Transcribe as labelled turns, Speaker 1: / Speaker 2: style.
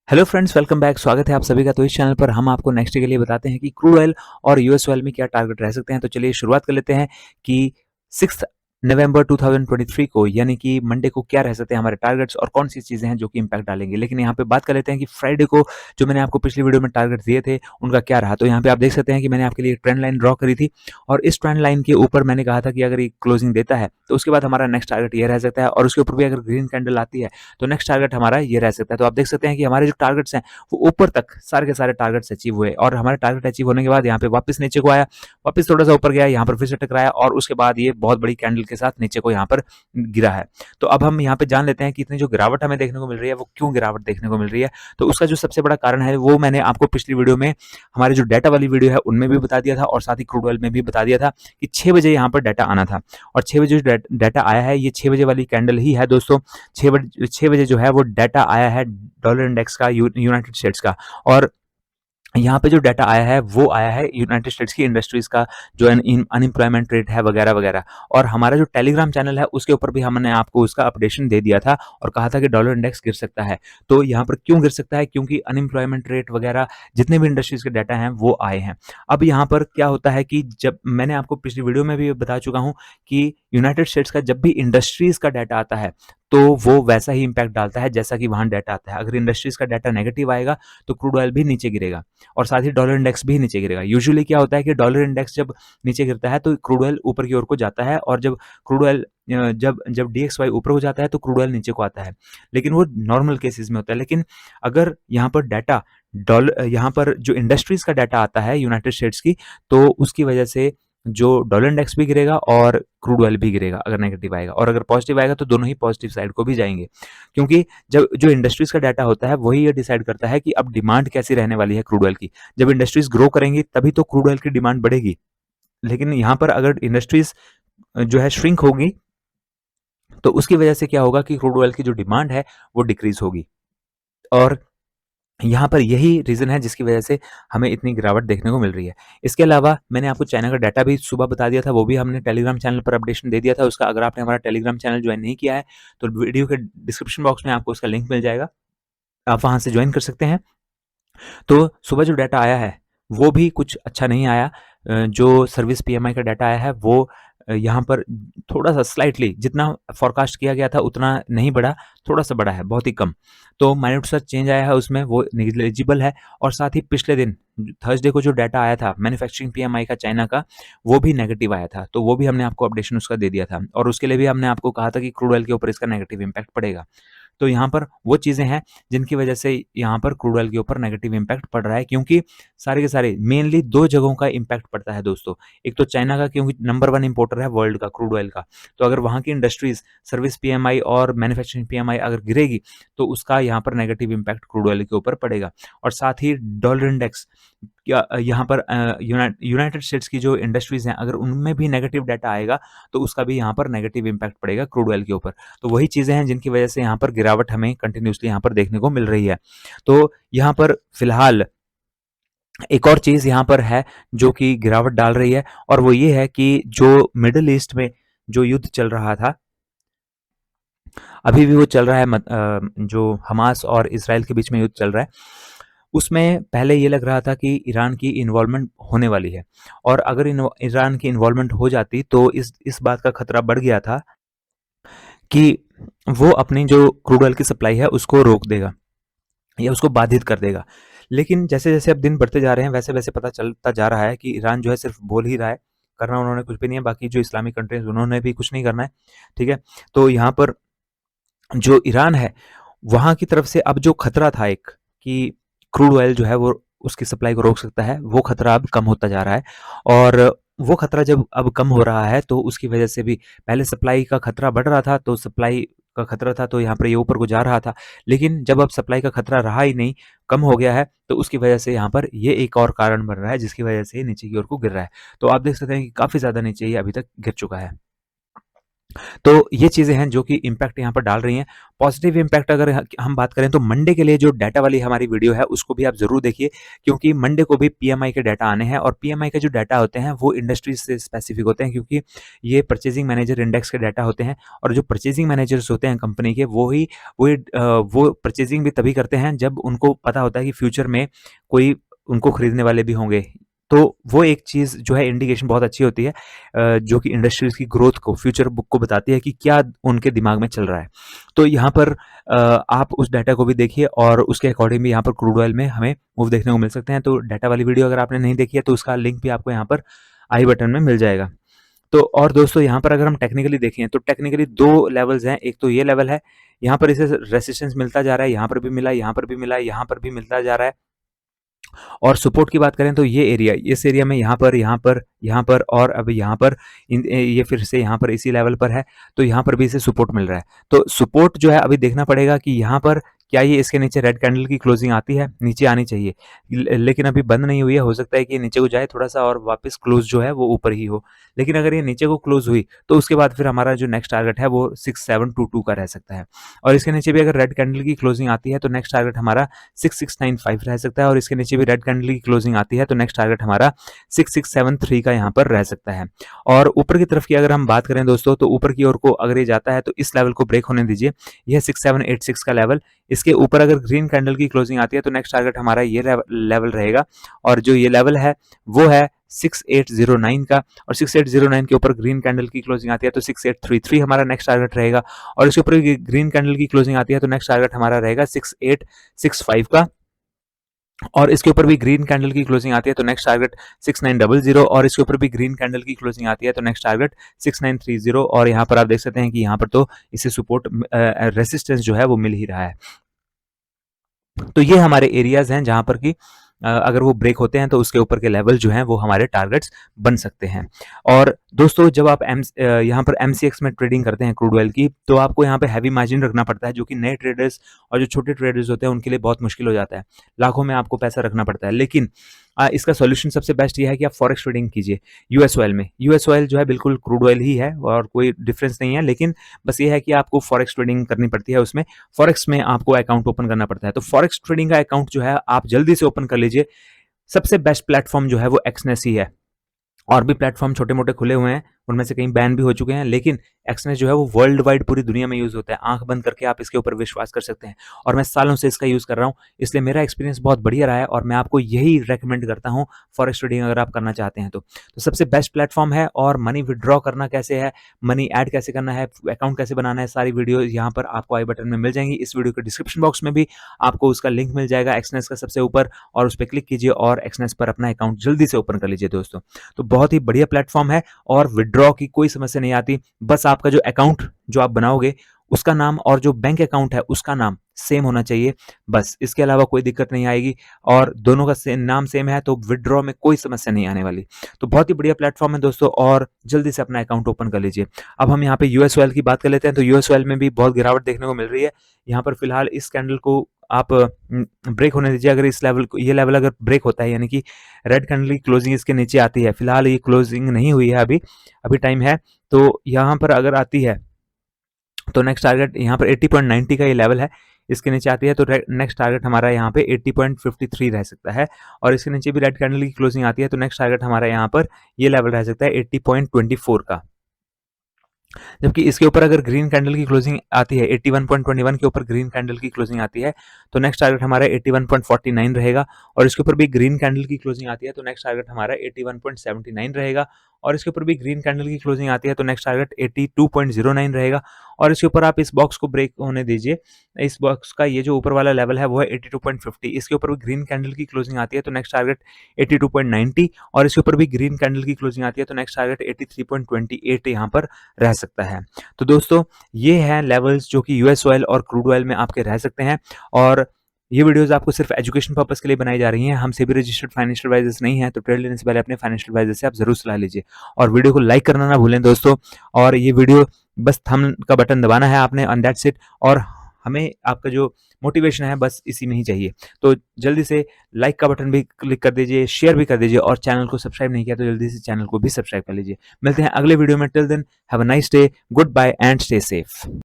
Speaker 1: Hello friends, welcome back. स्वागत है आप सभी का। तो इस चैनल पर हम आपको नेक्स्ट डे के लिए बताते हैं कि क्रूड ऑयल और यूएस ऑयल में क्या टारगेट रह सकते हैं। तो चलिए शुरुआत कर लेते हैं कि 6 नवंबर 2023 को यानी कि मंडे को क्या रह सकते हैं हमारे टारगेट्स और कौन सी चीजें हैं जो कि इंपैक्ट डालेंगे। लेकिन यहाँ पे बात कर लेते हैं कि फ्राइडे को जो मैंने आपको पिछली वीडियो में टारगेट दिए थे उनका क्या रहा। तो यहाँ पे आप देख सकते हैं कि मैंने आपके लिए ट्रेंड लाइन ड्रॉ करी थी और इस ट्रेंड लाइन के ऊपर मैंने कहा था कि अगर ये क्लोजिंग देता है तो उसके बाद हमारा नेक्स्ट टारगेट ये रह सकता है और उसके ऊपर भी अगर ग्रीन कैंडल आती है तो नेक्स्ट टारगेट हमारा ये रह सकता है। तो आप देख सकते हैं कि हमारे जो टारगेट्स हैं वो ऊपर तक सारे के सारे टारगेट्स अचीव हुए और हमारे टारगेट अचीव होने के बाद यहाँ पे वापस नीचे को आया, वापस थोड़ा सा ऊपर गया, यहाँ पर फिर से टकराया और उसके बाद ये बहुत बड़ी कैंडल के साथ नीचे को यहाँ पर गिरा है। तो अब हम यहाँ पे जान लेते हैं कि इतनी जो गिरावट हमें देखने को मिल रही है वो क्यों गिरावट देखने को मिल रही है। तो उसका जो सबसे बड़ा कारण है वो मैंने आपको पिछली वीडियो में, हमारे जो डाटा वाली वीडियो है उनमें भी बता दिया था और साथ ही क्रूड ऑयल में भी बता दिया था कि 6 बजे यहाँ पर डाटा आना था और 6 बजे जो डाटा आया है ये 6 बजे वाली कैंडल ही है दोस्तों। 6 बजे जो है वो डाटा आया है डॉलर इंडेक्स का, यूनाइटेड स्टेट्स का। और यहाँ पे जो डाटा आया है वो आया है यूनाइटेड स्टेट्स की इंडस्ट्रीज का, जो अनएम्प्लॉयमेंट रेट है वगैरह वगैरह। और हमारा जो टेलीग्राम चैनल है उसके ऊपर भी हमने आपको उसका अपडेशन दे दिया था और कहा था कि डॉलर इंडेक्स गिर सकता है। तो यहाँ पर क्यों गिर सकता है? क्योंकि अनएम्प्लॉयमेंट रेट वगैरह जितने भी इंडस्ट्रीज के डाटा हैं वो आए हैं। अब यहाँ पर क्या होता है कि जब मैंने आपको पिछली वीडियो में भी बता चुका हूँ कि यूनाइटेड स्टेट्स का जब भी इंडस्ट्रीज का डाटा आता है तो वो वैसा ही इंपैक्ट डालता है जैसा कि वहां डाटा आता है। अगर इंडस्ट्रीज का डाटा नेगेटिव आएगा तो क्रूड ऑयल भी नीचे गिरेगा और साथ ही डॉलर इंडेक्स भी नीचे गिरेगा। यूजुअली क्या होता है कि डॉलर इंडेक्स जब नीचे गिरता है तो क्रूड ऑयल ऊपर की ओर को जाता है और जब क्रूड ऑयल जब जब DXY ऊपर को जाता है तो क्रूड ऑयल नीचे को आता है। लेकिन वो नॉर्मल केसेस में होता है। लेकिन अगर यहाँ पर डाटा डॉलर, यहाँ पर जो इंडस्ट्रीज का डाटा आता है यूनाइटेड स्टेट्स की, तो उसकी वजह से जो डॉलर इंडेक्स भी गिरेगा और क्रूड ऑयल भी गिरेगा अगर नेगेटिव आएगा, और अगर पॉजिटिव आएगा तो दोनों ही पॉजिटिव साइड को भी जाएंगे। क्योंकि जब जो इंडस्ट्रीज का डाटा होता है वही ये डिसाइड करता है कि अब डिमांड कैसी रहने वाली है क्रूड ऑयल की। जब इंडस्ट्रीज ग्रो करेंगी तभी तो क्रूड ऑयल की डिमांड बढ़ेगी। लेकिन यहाँ पर अगर इंडस्ट्रीज जो है श्रिंक होगी तो उसकी वजह से क्या होगा कि क्रूड ऑयल की जो डिमांड है वो डिक्रीज होगी। और यहाँ पर यही रीजन है जिसकी वजह से हमें इतनी गिरावट देखने को मिल रही है। इसके अलावा मैंने आपको चाइना का डाटा भी सुबह बता दिया था, वो भी हमने टेलीग्राम चैनल पर अपडेशन दे दिया था उसका। अगर आपने हमारा टेलीग्राम चैनल ज्वाइन नहीं किया है तो वीडियो के डिस्क्रिप्शन बॉक्स में आपको उसका लिंक मिल जाएगा, आप वहां से ज्वाइन कर सकते हैं। तो सुबह जो डाटा आया है वो भी कुछ अच्छा नहीं आया। जो सर्विस PMI का डाटा आया है वो यहाँ पर थोड़ा सा स्लाइटली, जितना फॉरकास्ट किया गया था उतना नहीं बढ़ा, थोड़ा सा बढ़ा है, बहुत ही कम। तो माइन्यूट सा चेंज आया है उसमें, वो नेग्लिजिबल है। और साथ ही पिछले दिन थर्सडे को जो डाटा आया था मैन्युफैक्चरिंग PMI का चाइना का, वो भी नेगेटिव आया था। तो वो भी हमने आपको अपडेशन उसका दे दिया था और उसके लिए भी हमने आपको कहा था कि क्रूड ऑयल के ऊपर इसका नेगेटिव इम्पैक्ट पड़ेगा। तो यहाँ पर वो चीज़ें हैं जिनकी वजह से यहाँ पर क्रूड ऑयल के ऊपर नेगेटिव इम्पैक्ट पड़ रहा है। क्योंकि सारे के सारे मेनली दो जगहों का इम्पैक्ट पड़ता है दोस्तों। एक तो चाइना का, क्योंकि नंबर 1 इंपोर्टर है वर्ल्ड का क्रूड ऑयल का। तो अगर वहाँ की इंडस्ट्रीज, सर्विस PMI और मैन्युफैक्चरिंग PMI अगर गिरेगी तो उसका यहाँ पर नेगेटिव इम्पैक्ट क्रूड ऑयल के ऊपर पड़ेगा। और साथ ही डॉलर इंडेक्स, क्या यहाँ पर यूनाइटेड स्टेट्स की जो इंडस्ट्रीज हैं अगर उनमें भी नेगेटिव डाटा आएगा तो उसका भी यहाँ पर नेगेटिव इम्पैक्ट पड़ेगा क्रूड ऑयल के ऊपर। तो वही चीज़ें हैं जिनकी वजह से यहाँ पर गिरावट हमें कंटिन्यूसली यहाँ पर देखने को मिल रही है। तो यहाँ पर फिलहाल एक और चीज़ यहाँ पर है जो कि गिरावट डाल रही है, और वो ये है कि जो मिडल ईस्ट में जो युद्ध चल रहा था, अभी भी वो चल रहा है, जो हमास और इसराइल के बीच में युद्ध चल रहा है, उसमें पहले ये लग रहा था कि ईरान की इन्वॉल्वमेंट होने वाली है। और अगर ईरान की इन्वॉल्वमेंट हो जाती तो इस बात का खतरा बढ़ गया था कि वो अपनी जो क्रूड ऑयल की सप्लाई है उसको रोक देगा या उसको बाधित कर देगा। लेकिन जैसे जैसे अब दिन बढ़ते जा रहे हैं वैसे वैसे पता चलता जा रहा है कि ईरान जो है सिर्फ बोल ही रहा है, करना उन्होंने कुछ भी नहीं है। बाकी जो इस्लामिक कंट्रीज उन्होंने भी कुछ नहीं करना है, ठीक है। तो यहाँ पर जो ईरान है वहाँ की तरफ से अब जो खतरा था एक, कि क्रूड ऑयल जो है वो उसकी सप्लाई को रोक सकता है, वो खतरा अब कम होता जा रहा है। और वो खतरा जब अब कम हो रहा है तो उसकी वजह से भी, पहले सप्लाई का खतरा बढ़ रहा था तो सप्लाई का खतरा था तो यहाँ पर ये ऊपर को जा रहा था। लेकिन जब अब सप्लाई का खतरा रहा ही नहीं, कम हो गया है, तो उसकी वजह से यहाँ पर ये एक और कारण बन रहा है जिसकी वजह से नीचे की ओर को गिर रहा है। तो आप देख सकते हैं कि काफ़ी ज़्यादा नीचे ये अभी तक गिर चुका है। तो ये चीज़ें हैं जो कि इम्पैक्ट यहाँ पर डाल रही हैं। पॉजिटिव इम्पैक्ट अगर हम बात करें तो मंडे के लिए जो डाटा वाली हमारी वीडियो है उसको भी आप ज़रूर देखिए, क्योंकि मंडे को भी पीएमआई के डाटा आने हैं और पीएमआई के जो डाटा होते हैं वो इंडस्ट्रीज से स्पेसिफिक होते हैं, क्योंकि ये परचेजिंग मैनेजर इंडेक्स के डाटा होते हैं और जो परचेजिंग मैनेजर्स होते हैं कंपनी के वो परचेजिंग भी तभी करते हैं जब उनको पता होता है कि फ्यूचर में कोई उनको खरीदने वाले भी होंगे। तो वो एक चीज़ जो है इंडिकेशन बहुत अच्छी होती है, जो कि इंडस्ट्रीज की ग्रोथ को, फ्यूचर बुक को बताती है कि क्या उनके दिमाग में चल रहा है। तो यहाँ पर आप उस डाटा को भी देखिए और उसके अकॉर्डिंग भी यहाँ पर क्रूड ऑयल में हमें मूव देखने को मिल सकते हैं। तो डाटा वाली वीडियो अगर आपने नहीं देखी है तो उसका लिंक भी आपको यहाँ पर आई बटन में मिल जाएगा। तो और दोस्तों यहाँ पर अगर हम टेक्निकली देखें तो टेक्निकली 2 लेवल्स हैं। एक तो ये लेवल है, यहाँ पर इसे रेजिस्टेंस मिलता जा रहा है, यहाँ पर भी मिला, यहाँ पर भी मिला, यहाँ पर भी मिलता जा रहा है। और सपोर्ट की बात करें तो ये एरिया, इस एरिया में यहाँ पर, यहाँ पर, यहाँ पर और अब यहाँ पर ये फिर से यहाँ पर इसी लेवल पर है, तो यहाँ पर भी इसे सपोर्ट मिल रहा है। तो सपोर्ट जो है अभी देखना पड़ेगा कि यहाँ पर क्या ये इसके नीचे रेड कैंडल की क्लोजिंग आती है, नीचे आनी चाहिए, लेकिन अभी बंद नहीं हुई है, हो सकता है कि ये नीचे को जाए थोड़ा सा और वापस क्लोज जो है वो ऊपर ही हो। लेकिन अगर ये नीचे को क्लोज हुई तो उसके बाद फिर हमारा जो नेक्स्ट टारगेट है वो 6722 का रह सकता है। और इसके नीचे भी अगर रेड कैंडल की क्लोजिंग आती है तो नेक्स्ट टारगेट हमारा 6695 रह सकता है और इसके नीचे भी रेड कैंडल की क्लोजिंग आती है तो नेक्स्ट टारगेट हमारा 6673 का यहाँ पर रह सकता है। और ऊपर की तरफ की अगर हम बात करें दोस्तों तो ऊपर की ओर को अगर ये जाता है तो इस लेवल को ब्रेक होने दीजिए, यह 6786 का लेवल। इसके ऊपर अगर ग्रीन कैंडल की क्लोजिंग आती है तो नेक्स्ट टारगेट हमारा ये लेवल रहेगा और जो ये लेवल है वो है 6809 का। और 6809 के ऊपर ग्रीन कैंडल की क्लोजिंग आती है तो 6833 हमारा नेक्स्ट टारगेट रहेगा और इसके ऊपर ग्रीन कैंडल की क्लोजिंग आती है तो नेक्स्ट टारगेट हमारा रहेगा 6865 का। और इसके ऊपर भी ग्रीन कैंडल की क्लोजिंग आती है तो नेक्स्ट टारगेट 6900 और इसके ऊपर भी ग्रीन कैंडल की क्लोजिंग आती है तो नेक्स्ट टारगेट 6930। और यहाँ पर आप देख सकते हैं कि यहाँ पर तो इसे सपोर्ट रेसिस्टेंस जो है वो मिल ही रहा है। तो ये हमारे एरियाज हैं जहां पर कि अगर वो ब्रेक होते हैं तो उसके ऊपर के लेवल जो हैं वो हमारे टारगेट्स बन सकते हैं। और दोस्तों जब आप यहाँ पर एमसीएक्स में ट्रेडिंग करते हैं क्रूड ऑयल की तो आपको यहाँ पे हैवी मार्जिन रखना पड़ता है, जो कि नए ट्रेडर्स और जो छोटे ट्रेडर्स होते हैं उनके लिए बहुत मुश्किल हो जाता है। लाखों में आपको पैसा रखना पड़ता है, लेकिन इसका सॉल्यूशन सबसे बेस्ट ये है कि आप फॉरेक्स ट्रेडिंग कीजिए यूएस ऑयल में। यूएस ऑयल जो है बिल्कुल क्रूड ऑयल ही है और कोई डिफरेंस नहीं है, लेकिन बस ये है कि आपको फॉरेक्स ट्रेडिंग करनी पड़ती है। उसमें फॉरेक्स में आपको अकाउंट ओपन करना पड़ता है। तो फॉरेक्स ट्रेडिंग का अकाउंट जो है आप जल्दी से ओपन कर लीजिए। सबसे बेस्ट प्लेटफॉर्म जो है वो एक्सनेस ही है। और भी प्लेटफॉर्म छोटे मोटे खुले हुए हैं, उनमें से कई बैन भी हो चुके हैं, लेकिन एक्सनेस जो है वो वर्ल्ड वाइड पूरी दुनिया में यूज होता है। आंख बंद करके आप इसके ऊपर विश्वास कर सकते हैं और मैं सालों से इसका यूज कर रहा हूं, इसलिए मेरा एक्सपीरियंस बहुत बढ़िया रहा है और मैं आपको यही रेकमेंड करता हूं फॉरेक्स ट्रेडिंग अगर आप करना चाहते हैं तो सबसे बेस्ट प्लेटफॉर्म है। और मनी विड्रॉ करना कैसे है, मनी ऐड कैसे करना है, अकाउंट कैसे बनाना है, सारी वीडियो यहाँ पर आपको आई बटन में मिल जाएंगी। इस वीडियो के डिस्क्रिप्शन बॉक्स में भी आपको उसका लिंक मिल जाएगा एक्सनेस का सबसे ऊपर, और उस पर क्लिक कीजिए और एक्सनेस पर अपना अकाउंट जल्दी से ओपन कर लीजिए दोस्तों। तो बहुत ही बढ़िया प्लेटफॉर्म है और विड्रॉ की कोई समस्या नहीं आती। बस आपका जो अकाउंट जो आप बनाओगे उसका नाम और जो बैंक अकाउंट है उसका नाम सेम होना चाहिए, बस इसके अलावा कोई दिक्कत नहीं आएगी। और दोनों का नाम सेम है तो विड्रॉ में कोई समस्या नहीं आने वाली। तो बहुत ही बढ़िया प्लेटफॉर्म है दोस्तों और जल्दी से अपना अकाउंट ओपन कर लीजिए। अब हम यहाँ पे यूएस ऑयल की बात कर लेते हैं। तो यूएस ऑयल में भी बहुत गिरावट देखने को मिल रही है। यहाँ पर फिलहाल इस कैंडल को आप ब्रेक होने दीजिए। अगर इस लेवल को, ये लेवल अगर ब्रेक होता है यानी कि रेड कैंडल की क्लोजिंग इसके नीचे आती है, फिलहाल ये क्लोजिंग नहीं हुई है, अभी टाइम है। तो यहाँ पर अगर आती है तो नेक्स्ट टारगेट यहाँ पर 80.90 का ये लेवल है, इसके नीचे आती है तो नेक्स्ट टारगेट हमारा यहाँ पे 80.53 रह सकता है। और इसके नीचे भी रेड कैंडल की क्लोजिंग आती है तो नेक्स्ट टारगेट हमारा यहाँ पर ये लेवल रह सकता है 80.24 का। जबकि इसके ऊपर अगर ग्रीन कैंडल की क्लोजिंग आती है 81.21 के ऊपर ग्रीन कैंडल की क्लोजिंग आती है तो नेक्स्ट टारगेट हमारा 81.49 रहेगा। और इसके ऊपर भी ग्रीन कैंडल की क्लोजिंग आती है तो नेक्स्ट टारगेट हमारा 81.79 रहेगा। और इसके ऊपर भी ग्रीन कैंडल की क्लोजिंग आती है तो नेक्स्ट टारगेट 82.09 रहेगा। और इसके ऊपर आप इस बॉक्स को ब्रेक होने दीजिए, इस बॉक्स का ये जो ऊपर वाला लेवल है वो है 82.50, इसके ऊपर भी ग्रीन कैंडल की क्लोजिंग आती है तो नेक्स्ट टारगेट 82.90। और इसके ऊपर भी ग्रीन कैंडल की क्लोजिंग आती है तो नेक्स्ट टारगेट 83.28 यहाँ पर रह सकता है। तो दोस्तों ये हैं लेवल्स जो कि यूएस ऑयल और क्रूड ऑयल में आपके रह सकते हैं। और ये वीडियोस आपको सिर्फ एजुकेशन पर्पस के लिए बनाई जा रही हैं। हम सेबी रजिस्टर्ड फाइनेंशियल एडवाइजर्स नहीं हैं, तो ट्रेड लेने से पहले अपने फाइनेंशियल एडवाइजर से आप जरूर सलाह लीजिए। और वीडियो को लाइक करना ना भूलें दोस्तों। और ये वीडियो बस थंब का बटन दबाना है आपने, एंड दैट्स इट। और हमें आपका जो मोटिवेशन है बस इसी में ही चाहिए। तो जल्दी से लाइक का बटन भी क्लिक कर दीजिए, शेयर भी कर दीजिए और चैनल को सब्सक्राइब नहीं किया तो जल्दी से चैनल को भी सब्सक्राइब कर लीजिए। मिलते हैं अगले वीडियो में। Till then have a nice day, goodbye and stay safe.